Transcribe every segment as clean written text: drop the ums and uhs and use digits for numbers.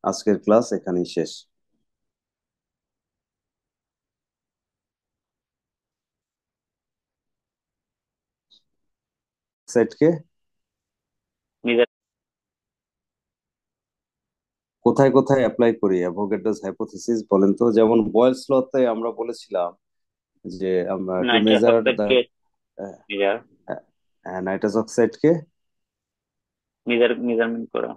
আজকের ক্লাস এখানেই শেষ। সেটকে নিজের। কোথায় কোথায় অ্যাপ্লাই করি অ্যাভোগাড্রোস হাইপোথিসিস বলেন তো? যেমন বয়েলস লতে আমরা বলেছিলাম যে আমরা two nitrous major oxide the কে নিজের নাইট্রাস অক্সাইডকে নিজের মেজারমেন্ট করা।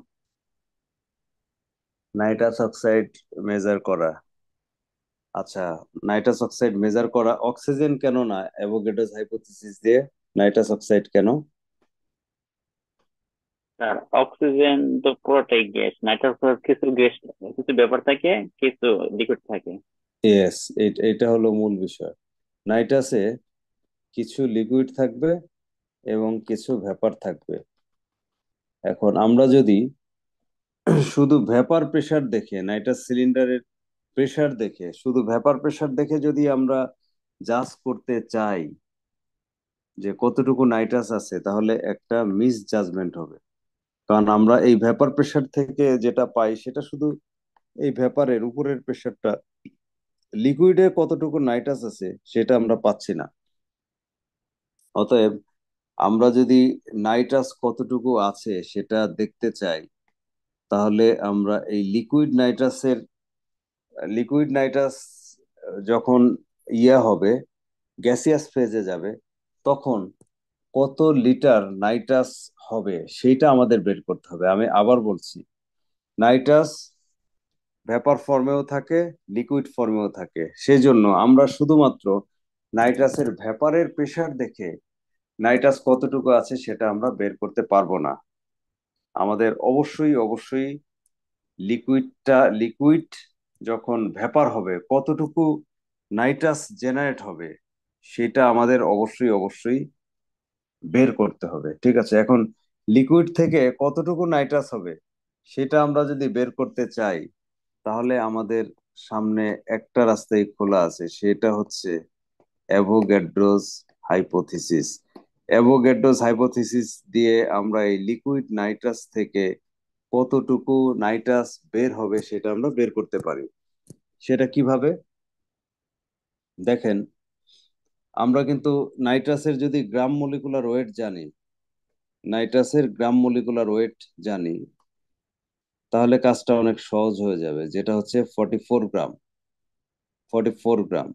নাইট্রাস অক্সাইড মেজার করা। আচ্ছা, নাইট্রাস অক্সাইড মেজার করা, অক্সিজেন কেন না অ্যাভোগাড্রোস হাইপোথিসিস দিয়ে? নাইট্রাস অক্সাইড কেন? আর অক্সিজেন তো পুরোটাই গ্যাস, নাইট্রাস কিছু গ্যাস, কিছু ব্যাপার থাকে, কিছু লিকুইড থাকে। ইয়েস, এটা হলো মূল বিষয়। নাইট্রাসে কিছু লিকুইড থাকবে এবং কিছু ভেপার থাকবে। এখন আমরা যদি শুধু ভেপার প্রেসার দেখে, নাইট্রাস সিলিন্ডারের প্রেসার দেখে, শুধু ভেপার প্রেসার দেখে যদি আমরা জাজ করতে চাই যে কতটুকু নাইট্রাস আছে, তাহলে একটা মিস জাজমেন্ট হবে। কারণ আমরা এই ভেপার প্রেসার থেকে যেটা পাই সেটা শুধু এই ভেপারের উপরের প্রেসারটা, লিকুইডে কতটুকু নাইট্রাস আছে সেটা আমরা পাচ্ছি না। অতএব আমরা যদি নাইট্রাস কতটুকু আছে সেটা দেখতে চাই, তাহলে আমরা এই লিকুইড নাইট্রাস যখন হবে, গ্যাসিয়াস ফেজে যাবে, তখন কত লিটার নাইট্রাস হবে সেইটা আমাদের বের করতে হবে। আমি আবার বলছি, নাইট্রাস ভেপার ফর্মেও থাকে, লিকুইড ফর্মেও থাকে। সেই জন্য আমরা শুধুমাত্র নাইট্রাসের ভেপারের প্রেসার দেখে নাইট্রাস কতটুকু আছে সেটা আমরা বের করতে পারবো না। আমাদের অবশ্যই অবশ্যই লিকুইড যখন ভেপার হবে কতটুকু নাইট্রাস জেনারেট হবে সেটা আমাদের অবশ্যই অবশ্যই বের করতে হবে। ঠিক আছে, এখন লিকুইড থেকে কতটুকু নাইট্রাস হবে সেটা আমরা যদি বের করতে চাই, তাহলে আমাদের সামনে একটা রাস্তাই খোলা আছে, সেটা হচ্ছে অ্যাভোগাড্রোস হাইপোথিসিস। অ্যাভোগাড্রোস হাইপোথিসিস দিয়ে আমরা এই লিকুইড নাইট্রাস থেকে কতটুকু নাইট্রাস বের হবে সেটা আমরা বের করতে পারি। সেটা কিভাবে? দেখেন, আমরা কিন্তু নাইট্রাসের যদি গ্রাম মলিকুলার ওয়েট জানি, নাইট্রাসের গ্রাম মলিকুলার ওয়েট জানি, তাহলে কাজটা অনেক সহজ হয়ে যাবে, যেটা হচ্ছে 44 গ্রাম। 44 গ্রাম।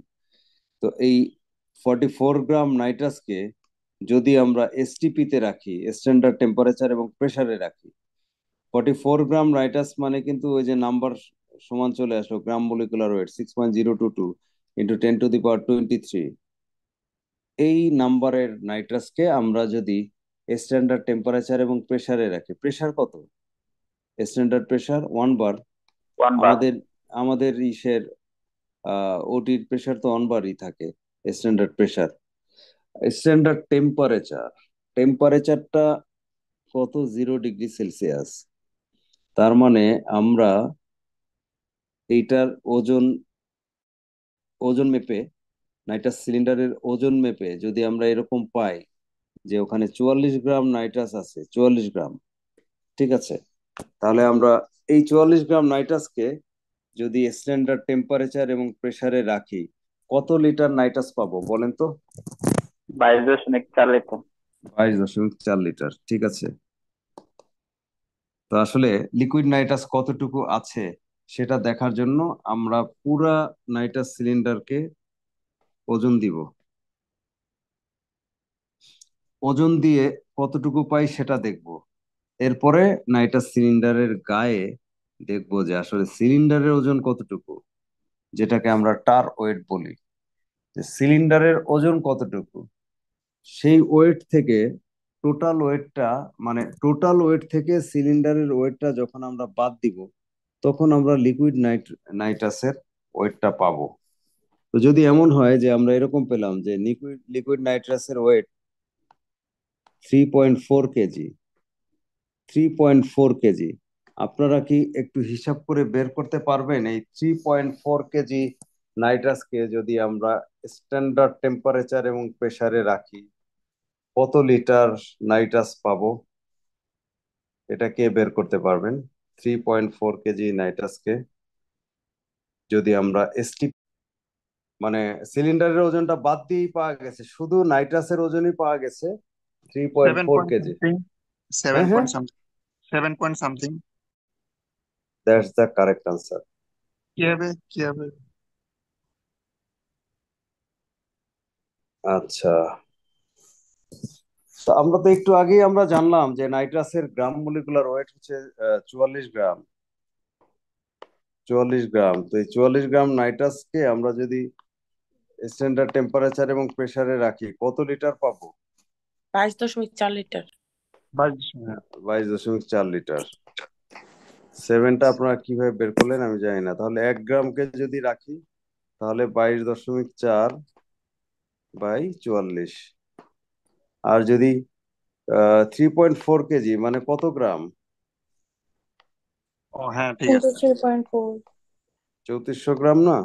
তো এই 44 গ্রাম নাইট্রাসকে যদি আমরা এসটিপি তে রাখি, স্ট্যান্ডার্ড টেম্পারেচার এবং প্রেসারে রাখি, 44 গ্রাম নাইট্রাস মানে কিন্তু ওই যে নাম্বার সমান চলে আসলো, গ্রাম মলিকুলার ওয়েট 6.022 ইন্টু 10⁻23। এই নাম্বারের নাইট্রাসকে আমরা যদি স্ট্যান্ডার্ড টেম্পারেচার এবং প্রেসারে রাখি, প্রেসার কত? স্ট্যান্ডার্ড প্রেসার 1 বার। 1 বার। আমাদের আমাদের ইসের ওটির প্রেসার তো 1 বারই থাকে। স্ট্যান্ডার্ড প্রেসার, স্ট্যান্ডার্ড টেম্পারেচারটা কত? 0 ডিগ্রি সেলসিয়াস। তার মানে আমরা এইটার ওজন ওজন মেপে, নাইট্রাস সিলিন্ডারের ওজন মেপে যদি আমরা এরকম পাই যে ওখানে 44 গ্রাম নাইট্রাস আছে, 44 গ্রাম, ঠিক আছে, তাহলে আমরা এই 44 গ্রাম নাইট্রাসকে যদি স্ট্যান্ডার্ড টেম্পারেচার এবং প্রেসারে রাখি, কত লিটার নাইট্রাস পাবো বলেন তো? 22.4 লিটার। 22.4 লিটার, ঠিক আছে। তো আসলে লিকুইড নাইট্রাস কতটুকু আছে সেটা দেখার জন্য আমরা পুরা নাইট্রাস সিলিন্ডারকে ওজন দিব। ওজন দিয়ে কতটুকু পাই সেটা দেখব। এরপরে নাইট্রাস সিলিন্ডারের গায়ে দেখব যে আসলে সিলিন্ডারের ওজন কতটুকু, যেটাকে আমরা টার ওয়েট বলি, যে সিলিন্ডারের ওজন কতটুকু। সেই ওয়েট থেকে টোটাল ওয়েটটা, মানে টোটাল ওয়েট থেকে সিলিন্ডারের ওয়েটটা যখন আমরা বাদ দিব, তখন আমরা লিকুইড নাইট্রাসের ওয়েটটা পাবো। তো যদি এমন হয় যে আমরা এরকম পেলাম যে লিকুইড নাইট্রাসের ওয়েট 3.4 কেজি, 3.4 কেজি, আপনারা কি একটু হিসাব করে বের করতে পারবেন এই 3.4 কেজি নাইট্রাসকে যদি আমরা স্ট্যান্ডার্ড টেম্পারেচার এবং প্রেসারে রাখি, কত লিটার নাইট্রাস পাবো? এটা কে বের করতে পারবেন? 3.4 কেজি নাইট্রাসকে যদি আমরা এসটি, মানে সিলিন্ডারের ওজনটা বাদ দিয়েই পাওয়া গেছে, শুধু নাইট্রাসের ওজনই পাওয়া গেছে three point seven four point KG something, seven হ্যাঁ, হ্যাঁ, point something, 7 point something. That's the correct answer. কি হবে, কি হবে? আচ্ছা, তো আমরা তো একটু আগেই আমরা জানলাম যে নাইট্রাসের গ্রাম মলিকুলার ওয়েট হচ্ছে 44 গ্রাম। 44 গ্রাম, তো এই 44 গ্রাম নাইট্রাসকে আমরা যদি স্ট্যান্ডার্ড টেম্পারেচার এবং প্রেসারে রাখি কত লিটার পাবো? 22.4 লিটার। 22.4 লিটার। সেভেনটা আপনারা কিভাবে বের করলেন আমি জানি না। তাহলে 1 গ্রামকে যদি রাখি তাহলে 22.4/44। আর যদি 3.4 কেজি মানে কত গ্রাম? ও হ্যাঁ, ঠিক কিন্তু আছে। 3.4। 3400 গ্রাম না?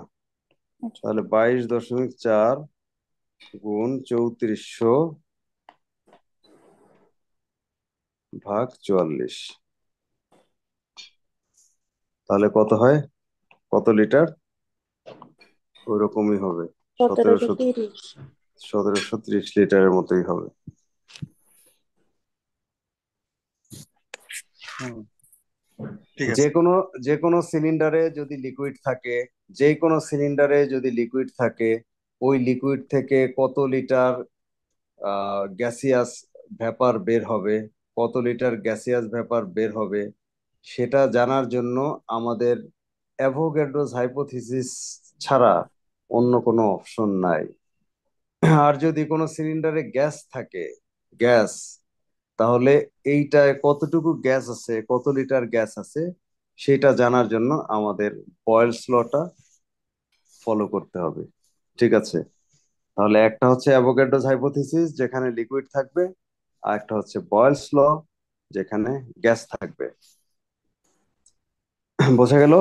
তাহলে 22.4 গুণ 3400 ভাগ 44, তাহলে কত হয়, কত লিটার? ওইরকমই হবে, 1730। 1730 লিটারের মতোই হবে। হুম, ঠিক যে আছে। কোনো যে কোনো সিলিন্ডারে যদি লিকুইড থাকে, যে কোনো সিলিন্ডারে যদি লিকুইড থাকে, ওই লিকুইড থেকে কত লিটার গ্যাসিয়াস ভ্যাপার বের হবে, কত লিটার গ্যাসিয়াস ভ্যাপার বের হবে, সেটা জানার জন্য আমাদের অ্যাভোগাড্রোস হাইপোথিসিস ছাড়া অন্য কোনো অপশন নাই। আর যদি কোনো সিলিন্ডারে গ্যাস থাকে, গ্যাস, তাহলে এইটায় কতটুকু গ্যাস আছে, কত লিটার গ্যাস আছে, সেটা জানার জন্য আমাদের বয়েলস লটা ফলো করতে হবে। ঠিক আছে, তাহলে একটা হচ্ছে অ্যাভোগাড্রোস হাইপোথিসিস যেখানে লিকুইড থাকবে, আর একটা হচ্ছে বয়েলস ল যেখানে গ্যাস থাকবে। বোঝা গেল?